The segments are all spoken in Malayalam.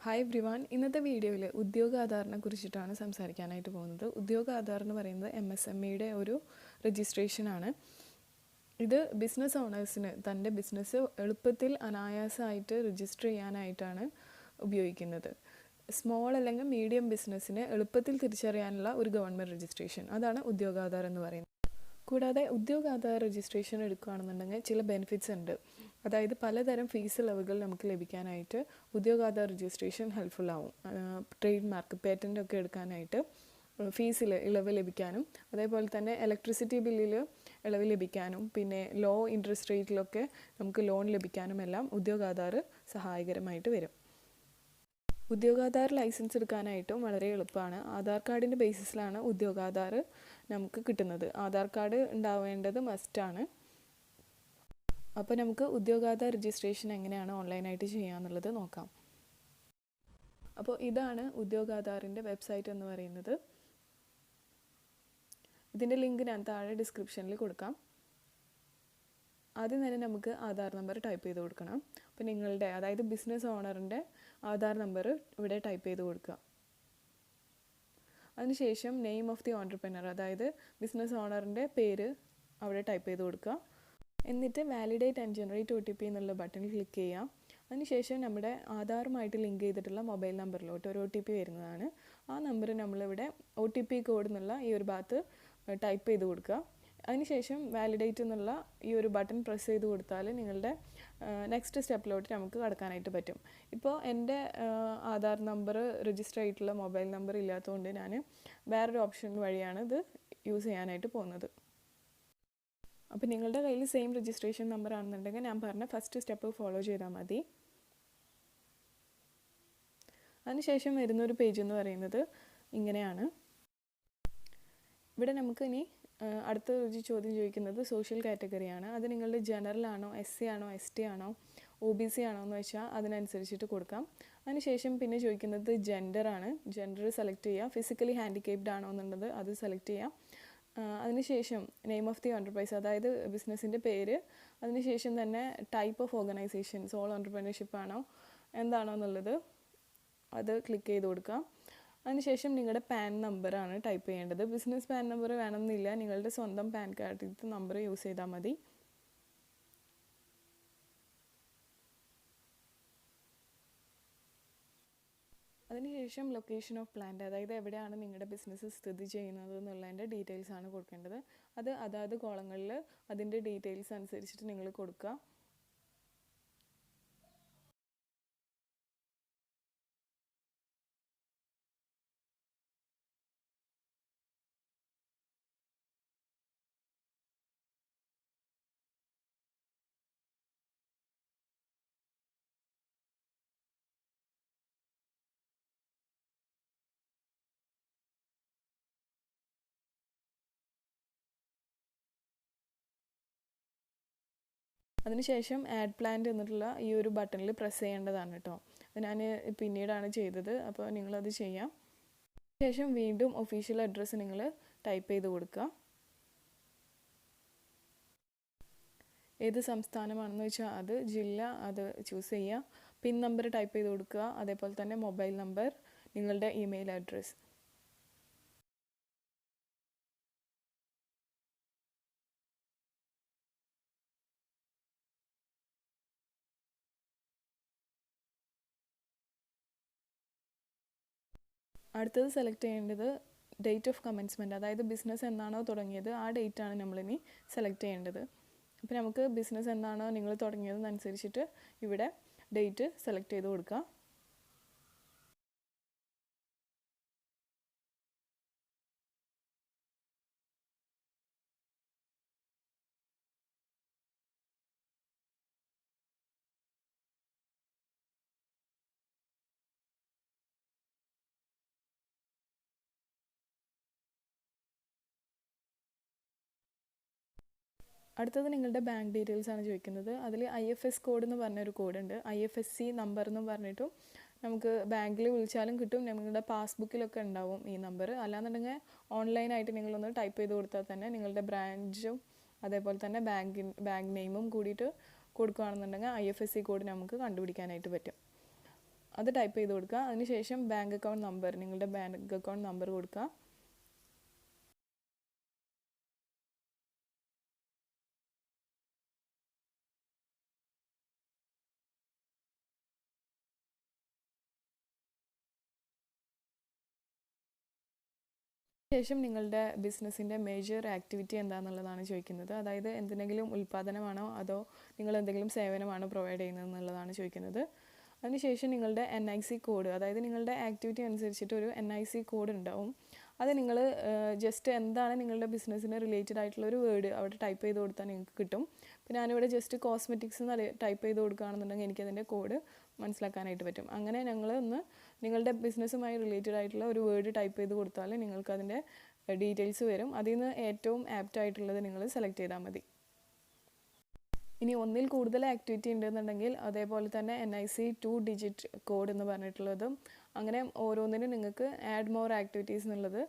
Hi everyone. ഇന്നത്തെ വീഡിയോയിൽ ഉദ്യോഗ ആധാറിനെ കുറിച്ചിട്ടാണ് സംസാരിക്കാനായിട്ട് പോകുന്നത്. ഉദ്യോഗ ആധാർ എന്ന് പറയുന്നത് MSMEയുടെ ഒരു രജിസ്ട്രേഷനാണ്. ഇത് ബിസിനസ് ഓണേഴ്സിന് തൻ്റെ ബിസിനസ് എളുപ്പത്തിൽ അനായാസമായിട്ട് രജിസ്റ്റർ ചെയ്യാനായിട്ടാണ് ഉപയോഗിക്കുന്നത്. സ്മോൾ അല്ലെങ്കിൽ മീഡിയം ബിസിനസ്സിനെ എളുപ്പത്തിൽ തിരിച്ചറിയാനുള്ള ഒരു ഗവൺമെൻറ് രജിസ്ട്രേഷൻ, അതാണ് ഉദ്യോഗ ആധാർ എന്ന് പറയുന്നത്. കൂടാതെ ഉദ്യോഗ ആധാർ രജിസ്ട്രേഷൻ എടുക്കുകയാണെന്നുണ്ടെങ്കിൽ ചില ബെനിഫിറ്റ്സ് ഉണ്ട്. അതായത് പലതരം ഫീസ് ഇളവുകൾ നമുക്ക് ലഭിക്കാനായിട്ട് ഉദ്യോഗ ആധാർ രജിസ്ട്രേഷൻ ഹെൽപ്ഫുൾ ആവും. ട്രേഡ് മാർക്ക്, പേറ്റൻ്റ് ഒക്കെ എടുക്കാനായിട്ട് ഫീസിൽ ഇളവ് ലഭിക്കാനും, അതേപോലെ തന്നെ ഇലക്ട്രിസിറ്റി ബില്ലിൽ ഇളവ് ലഭിക്കാനും, പിന്നെ ലോ ഇൻട്രസ്റ്റ് റേറ്റിലൊക്കെ നമുക്ക് ലോൺ ലഭിക്കാനും എല്ലാം ഉദ്യോഗ ആധാർ സഹായകരമായിട്ട് വരും. ഉദ്യോഗാധാർ ലൈസൻസ് എടുക്കാനായിട്ടും വളരെ എളുപ്പമാണ്. ആധാർ കാർഡിൻ്റെ ബേസിസിലാണ് ഉദ്യോഗാധാർ നമുക്ക് കിട്ടുന്നത്. ആധാർ കാർഡ് ഉണ്ടാവേണ്ടത് മസ്റ്റാണ്. അപ്പോൾ നമുക്ക് ഉദ്യോഗാധാർ രജിസ്ട്രേഷൻ എങ്ങനെയാണ് ഓൺലൈനായിട്ട് ചെയ്യാന്നുള്ളത് നോക്കാം. അപ്പോൾ ഇതാണ് ഉദ്യോഗാധാറിൻ്റെ വെബ്സൈറ്റ് എന്ന് പറയുന്നത്. ഇതിൻ്റെ ലിങ്ക് ഞാൻ താഴെ ഡിസ്ക്രിപ്ഷനിൽ കൊടുക്കാം. ആദ്യം തന്നെ നമുക്ക് ആധാർ നമ്പർ ടൈപ്പ് ചെയ്ത് കൊടുക്കണം. അപ്പോൾ നിങ്ങളുടെ, അതായത് ബിസിനസ് ഓണറിൻ്റെ ആധാർ നമ്പർ ഇവിടെ ടൈപ്പ് ചെയ്ത് കൊടുക്കുക. അതിനുശേഷം നെയിം ഓഫ് ദി ഓൺടർപ്രനർ, അതായത് ബിസിനസ് ഓണറിൻ്റെ പേര് അവിടെ ടൈപ്പ് ചെയ്ത് കൊടുക്കുക. എന്നിട്ട് വാലിഡേറ്റ് ആൻഡ് ജനറേറ്റ് OTP എന്നുള്ള ബട്ടൺ ക്ലിക്ക് ചെയ്യാം. അതിനുശേഷം നമ്മുടെ ആധാറുമായിട്ട് ലിങ്ക് ചെയ്തിട്ടുള്ള മൊബൈൽ നമ്പറിലോട്ട് ഒരു OTP വരുന്നതാണ്. ആ നമ്പർ നമ്മളിവിടെ OTP കോഡ് എന്നുള്ള ഈ ഒരു ഭാഗത്ത് ടൈപ്പ് ചെയ്ത് കൊടുക്കുക. അതിനുശേഷം വാലിഡേറ്റ് എന്നുള്ള ഈ ഒരു ബട്ടൺ പ്രസ് ചെയ്ത് കൊടുത്താൽ നിങ്ങളുടെ നെക്സ്റ്റ് സ്റ്റെപ്പിലോട്ട് നമുക്ക് കടക്കാനായിട്ട് പറ്റും. ഇപ്പോൾ എൻ്റെ ആധാർ നമ്പർ രജിസ്റ്റർ ആയിട്ടുള്ള മൊബൈൽ നമ്പർ ഇല്ലാത്തതുകൊണ്ട് ഞാൻ വേറൊരു ഓപ്ഷൻ വഴിയാണ് ഇത് യൂസ് ചെയ്യാനായിട്ട് പോകുന്നത്. അപ്പോൾ നിങ്ങളുടെ കയ്യിൽ സെയിം രജിസ്ട്രേഷൻ നമ്പർ ആണെന്നുണ്ടെങ്കിൽ ഞാൻ പറഞ്ഞ ഫസ്റ്റ് സ്റ്റെപ്പ് ഫോളോ ചെയ്താൽ മതി. അതിനുശേഷം വരുന്നൊരു പേജ് എന്ന് പറയുന്നത് ഇങ്ങനെയാണ്. ഇവിടെ നമുക്ക് ഇനി അടുത്ത ഒരു ചോദ്യം ചോദിക്കുന്നത് സോഷ്യൽ കാറ്റഗറിയാണ്. അത് നിങ്ങളുടെ ജനറൽ ആണോ, SC ആണോ, ST ആണോ, OBC ആണോ എന്ന് വെച്ചാൽ അതിനനുസരിച്ചിട്ട് കൊടുക്കാം. അതിനുശേഷം പിന്നെ ചോദിക്കുന്നത് ജെൻഡറാണ്. ജെൻഡർ സെലക്ട് ചെയ്യുക. ഫിസിക്കലി ഹാൻഡിക്കേപ്ഡ് ആണോ എന്നുള്ളത് അത് സെലക്ട് ചെയ്യാം. അതിനുശേഷം നെയിം ഓഫ് ദി എൻ്റർപ്രൈസ്, അതായത് ബിസിനസ്സിൻ്റെ പേര്. അതിനുശേഷം തന്നെ type of organisation, sole entrepreneurship ആണോ എന്താണോ എന്നുള്ളത് അത് ക്ലിക്ക് ചെയ്ത് കൊടുക്കാം. അതിനുശേഷം നിങ്ങളുടെ പാൻ നമ്പറാണ് ടൈപ്പ് ചെയ്യേണ്ടത്. ബിസിനസ് പാൻ നമ്പർ വേണമെന്നില്ല, നിങ്ങളുടെ സ്വന്തം പാൻ കാർഡിലത്തെ നമ്പർ യൂസ് ചെയ്താൽ മതി. അതിനുശേഷം ലൊക്കേഷൻ ഓഫ് പ്ലാന്റ്, അതായത് എവിടെയാണ് നിങ്ങളുടെ ബിസിനസ് സ്ഥിതി ചെയ്യുന്നത് എന്നുള്ളതിൻ്റെ ഡീറ്റെയിൽസ് ആണ് കൊടുക്കേണ്ടത്. അത് അതാത് കോളങ്ങളിൽ അതിൻ്റെ ഡീറ്റെയിൽസ് അനുസരിച്ചിട്ട് നിങ്ങൾ കൊടുക്കുക. അതിനുശേഷം ആഡ് പ്ലാന്റ് എന്നിട്ടുള്ള ഈ ഒരു ബട്ടണിൽ പ്രസ് ചെയ്യേണ്ടതാണ് കേട്ടോ. അത് ഞാൻ പിന്നീടാണ് ചെയ്തത്, അപ്പോൾ നിങ്ങളത് ചെയ്യാം. ശേഷം വീണ്ടും ഒഫീഷ്യൽ അഡ്രസ്സ് നിങ്ങൾ ടൈപ്പ് ചെയ്ത് കൊടുക്കുക. ഏത് സംസ്ഥാനമാണെന്ന് വെച്ചാൽ അത്, ജില്ല അത് ചൂസ് ചെയ്യുക. പിൻ നമ്പർ ടൈപ്പ് ചെയ്ത് കൊടുക്കുക. അതേപോലെ തന്നെ മൊബൈൽ നമ്പർ, നിങ്ങളുടെ ഇമെയിൽ അഡ്രസ്സ്. അടുത്തത് സെലക്ട് ചെയ്യേണ്ടത് ഡേറ്റ് ഓഫ് കമൻസ്മെൻറ്റ്, അതായത് ബിസിനസ് എന്നാണോ തുടങ്ങിയത് ആ ഡേറ്റാണ് നമ്മളിനി സെലക്ട് ചെയ്യേണ്ടത്. അപ്പോൾ നമുക്ക് ബിസിനസ് എന്നാണോ നിങ്ങൾ തുടങ്ങിയതെന്നനുസരിച്ചിട്ട് ഇവിടെ ഡേറ്റ് സെലക്ട് ചെയ്ത് കൊടുക്കുക. അടുത്തത് നിങ്ങളുടെ ബാങ്ക് ഡീറ്റെയിൽസ് ആണ് ചോദിക്കുന്നത്. അതിൽ IFS കോഡ് എന്ന് പറഞ്ഞൊരു കോഡുണ്ട്. IFSC നമ്പർ എന്ന് പറഞ്ഞിട്ടും നമുക്ക് ബാങ്കിൽ വിളിച്ചാലും കിട്ടും. നിങ്ങളുടെ പാസ്ബുക്കിലൊക്കെ ഉണ്ടാവും ഈ നമ്പർ. അല്ലാന്നുണ്ടെങ്കിൽ ഓൺലൈനായിട്ട് നിങ്ങളൊന്ന് ടൈപ്പ് ചെയ്ത് കൊടുത്താൽ തന്നെ നിങ്ങളുടെ ബ്രാഞ്ചും അതേപോലെ തന്നെ ബാങ്ക് നെയിമും കൂടിയിട്ട് കൊടുക്കുകയാണെന്നുണ്ടെങ്കിൽ IFSC കോഡ് നമുക്ക് കണ്ടുപിടിക്കാനായിട്ട് പറ്റും. അത് ടൈപ്പ് ചെയ്ത് കൊടുക്കുക. അതിനുശേഷം ബാങ്ക് അക്കൗണ്ട് നമ്പർ, നിങ്ങളുടെ ബാങ്ക് അക്കൗണ്ട് നമ്പർ കൊടുക്കുക. ശേഷം നിങ്ങളുടെ ബിസിനസ്സിൻ്റെ മേജർ ആക്ടിവിറ്റി എന്താണെന്നുള്ളതാണ് ചോദിക്കുന്നത്. അതായത് എന്തെങ്കിലും ഉൽപ്പാദനമാണോ അതോ നിങ്ങൾ എന്തെങ്കിലും സേവനമാണോ പ്രൊവൈഡ് ചെയ്യുന്നത് എന്നുള്ളതാണ് ചോദിക്കുന്നത്. അതിനുശേഷം നിങ്ങളുടെ NIC കോഡ്, അതായത് നിങ്ങളുടെ ആക്ടിവിറ്റി അനുസരിച്ചിട്ട് ഒരു NIC കോഡ് ഉണ്ടാവും. അത് നിങ്ങൾ ജസ്റ്റ് എന്താണ് നിങ്ങളുടെ ബിസിനസ്സിന് റിലേറ്റഡ് ആയിട്ടുള്ള ഒരു വേർഡ് അവിടെ ടൈപ്പ് ചെയ്ത് കൊടുത്താൽ നിങ്ങൾക്ക് കിട്ടും. ഇപ്പോൾ ഞാനിവിടെ ജസ്റ്റ് കോസ്മെറ്റിക്സ് എന്ന് ടൈപ്പ് ചെയ്ത് കൊടുക്കുകയാണെന്നുണ്ടെങ്കിൽ എനിക്കതിൻ്റെ കോഡ് മനസ്സിലാക്കാനായിട്ട് പറ്റും. അങ്ങനെ നിങ്ങളുടെ ബിസിനസ്സുമായി റിലേറ്റഡ് ആയിട്ടുള്ള ഒരു വേർഡ് ടൈപ്പ് ചെയ്ത് കൊടുത്താൽ നിങ്ങൾക്കതിൻ്റെ ഡീറ്റെയിൽസ് വരും. അതിൽ നിന്ന് ഏറ്റവും ആപ്റ്റ് ആയിട്ടുള്ളത് നിങ്ങൾ സെലക്ട് ചെയ്താൽ മതി. ഇനി ഒന്നിൽ കൂടുതൽ ആക്ടിവിറ്റി ഉണ്ടെന്നുണ്ടെങ്കിൽ അതേപോലെ തന്നെ NIC 2 ഡിജിറ്റ് കോഡ് എന്ന് പറഞ്ഞിട്ടുള്ളതും, അങ്ങനെ ഓരോന്നിനും നിങ്ങൾക്ക് ആഡ് മോർ ആക്ടിവിറ്റീസ് എന്നുള്ളത്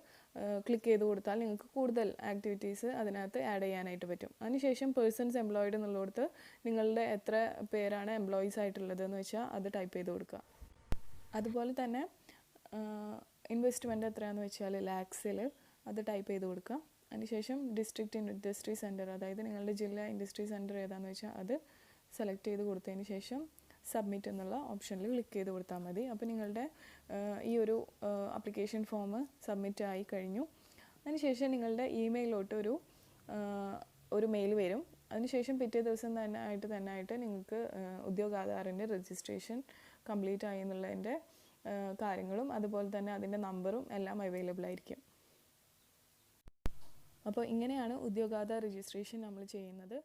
ക്ലിക്ക് ചെയ്ത് കൊടുത്താൽ നിങ്ങൾക്ക് കൂടുതൽ ആക്ടിവിറ്റീസ് അതിനകത്ത് ആഡ് ചെയ്യാനായിട്ട് പറ്റും. അതിനുശേഷം പേഴ്സൺസ് എംപ്ലോയിഡ് എന്നുള്ളിടത്ത് നിങ്ങളുടെ എത്ര പേരാണ് എംപ്ലോയീസ് ആയിട്ടുള്ളത് എന്ന് വെച്ചാൽ അത് ടൈപ്പ് ചെയ്ത് കൊടുക്കുക. അതുപോലെ തന്നെ ഇൻവെസ്റ്റ്മെൻറ്റ് എത്രയാണെന്ന് വെച്ചാൽ ലാക്സിൽ അത് ടൈപ്പ് ചെയ്ത് കൊടുക്കുക. അതിനുശേഷം ഡിസ്ട്രിക്റ്റ് ഇൻഡസ്ട്രി സെൻറ്റർ, അതായത് നിങ്ങളുടെ ജില്ല ഇൻഡസ്ട്രി സെൻറ്റർ ഏതാണെന്ന് വെച്ചാൽ അത് സെലക്ട് ചെയ്ത് കൊടുത്തതിന് ശേഷം സബ്മിറ്റ് എന്നുള്ള ഓപ്ഷനിൽ ക്ലിക്ക് ചെയ്ത് കൊടുത്താൽ മതി. അപ്പോൾ നിങ്ങളുടെ ഈ ഒരു ആപ്ലിക്കേഷൻ ഫോം സബ്മിറ്റ് ആയി കഴിഞ്ഞു. അതിനുശേഷം നിങ്ങളുടെ ഇമെയിലോട്ട് ഒരു മെയിൽ വരും. അതിനുശേഷം പിറ്റേ ദിവസം തന്നെ നിങ്ങൾക്ക് ഉദ്യോഗ ആധാറിൻ്റെ രജിസ്ട്രേഷൻ കംപ്ലീറ്റ് ആയി എന്നുള്ളതിൻ്റെ കാര്യങ്ങളും അതുപോലെ തന്നെ അതിൻ്റെ നമ്പറും എല്ലാം അവൈലബിൾ ആയിരിക്കും. അപ്പോൾ ഇങ്ങനെയാണ് ഉദ്യോഗാധാർ രജിസ്ട്രേഷൻ നമ്മൾ ചെയ്യുന്നത്.